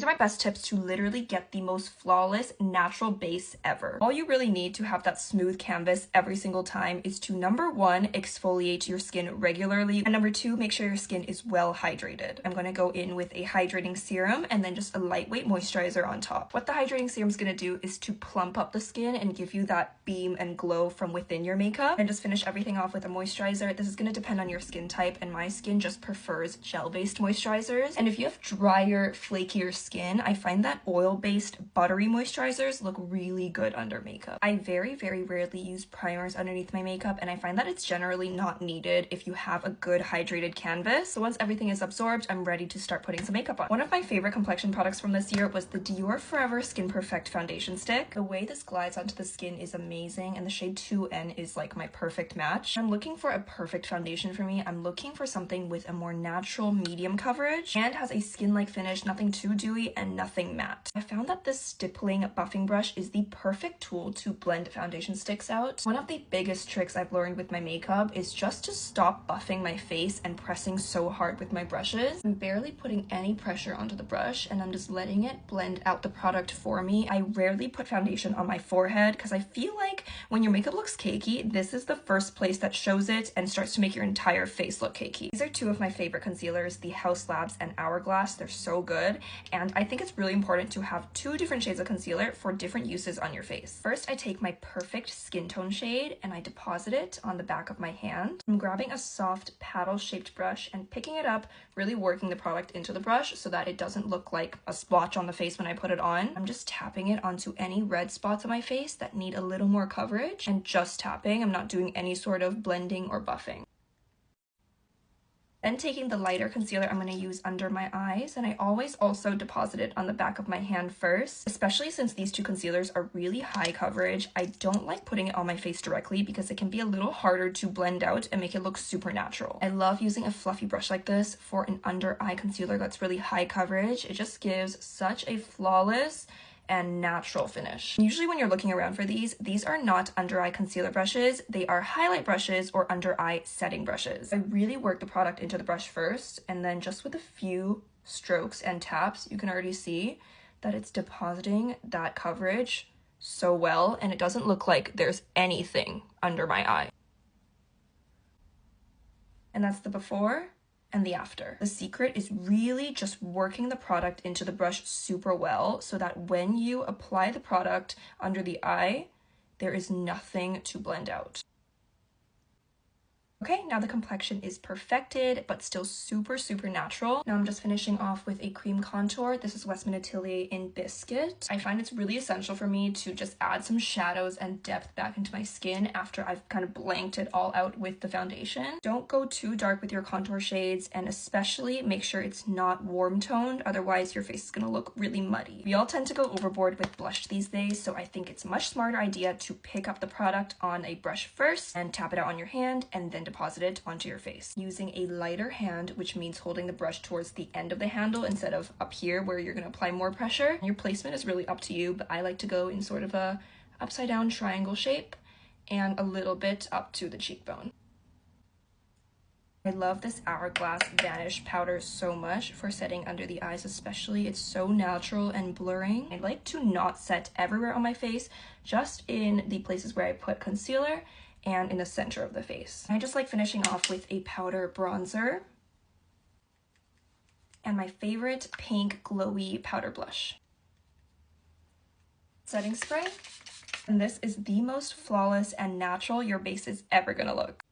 These are my best tips to literally get the most flawless natural base ever. All you really need to have that smooth canvas every single time is to, number 1, exfoliate your skin regularly, and number 2, make sure your skin is well hydrated. I'm going to go in with a hydrating serum and then just a lightweight moisturizer on top. What the hydrating serum is going to do is to plump up the skin and give you that beam and glow from within your makeup, and just finish everything off with a moisturizer. This is going to depend on your skin type, and my skin just prefers gel-based moisturizers. And if you have drier, flakier skin, I find that oil-based buttery moisturizers look really good under makeup. I very rarely use primers underneath my makeup, and I find that it's generally not needed if you have a good hydrated canvas. So once everything is absorbed, I'm ready to start putting some makeup on. One of my favorite complexion products from this year was the Dior Forever Skin Perfect Foundation Stick. The way this glides onto the skin is amazing, and the shade 2N is like my perfect match. I'm looking for a perfect foundation for me. I'm looking for something with a more natural medium coverage and has a skin-like finish, nothing too dewy and nothing matte. I found that this stippling buffing brush is the perfect tool to blend foundation sticks out. One of the biggest tricks I've learned with my makeup is just to stop buffing my face and pressing so hard with my brushes. I'm barely putting any pressure onto the brush, and I'm just letting it blend out the product for me. I rarely put foundation on my forehead because I feel like when your makeup looks cakey, this is the first place that shows it and starts to make your entire face look cakey. These are two of my favorite concealers, the House Labs and Hourglass. They're so good, and I think it's really important to have 2 different shades of concealer for different uses on your face. First, I take my perfect skin tone shade and I deposit it on the back of my hand. I'm grabbing a soft paddle-shaped brush and picking it up, really working the product into the brush so that it doesn't look like a splotch on the face when I put it on. I'm just tapping it onto any red spots on my face that need a little more coverage, and just tapping. I'm not doing any sort of blending or buffing. Then taking the lighter concealer I'm going to use under my eyes, and I always also deposit it on the back of my hand first, especially since these 2 concealers are really high coverage. I don't like putting it on my face directly because it can be a little harder to blend out and make it look super natural. I love using a fluffy brush like this for an under eye concealer that's really high coverage. It just gives such a flawless and natural finish. Usually when you're looking around for these are not under eye concealer brushes, they are highlight brushes or under eye setting brushes. I really work the product into the brush first, and then just with a few strokes and taps, you can already see that it's depositing that coverage so well, and it doesn't look like there's anything under my eye. And that's the before and the after. The secret is really just working the product into the brush super well so that when you apply the product under the eye, there is nothing to blend out. Okay, now the complexion is perfected, but still super natural. Now I'm just finishing off with a cream contour. This is Westman Atelier in Biscuit. I find it's really essential for me to just add some shadows and depth back into my skin after I've kind of blanked it all out with the foundation. Don't go too dark with your contour shades, and especially make sure it's not warm toned, otherwise your face is gonna look really muddy. We all tend to go overboard with blush these days, so I think it's a much smarter idea to pick up the product on a brush first and tap it out on your hand, and then deposit it onto your face. Using a lighter hand, which means holding the brush towards the end of the handle instead of up here where you're going to apply more pressure. Your placement is really up to you, but I like to go in sort of a upside down triangle shape and a little bit up to the cheekbone. I love this Hourglass Vanish powder so much for setting under the eyes especially. It's so natural and blurring. I like to not set everywhere on my face, just in the places where I put concealer and in the center of the face. I just like finishing off with a powder bronzer and my favorite pink glowy powder blush. Setting spray, and this is the most flawless and natural your base is ever gonna look.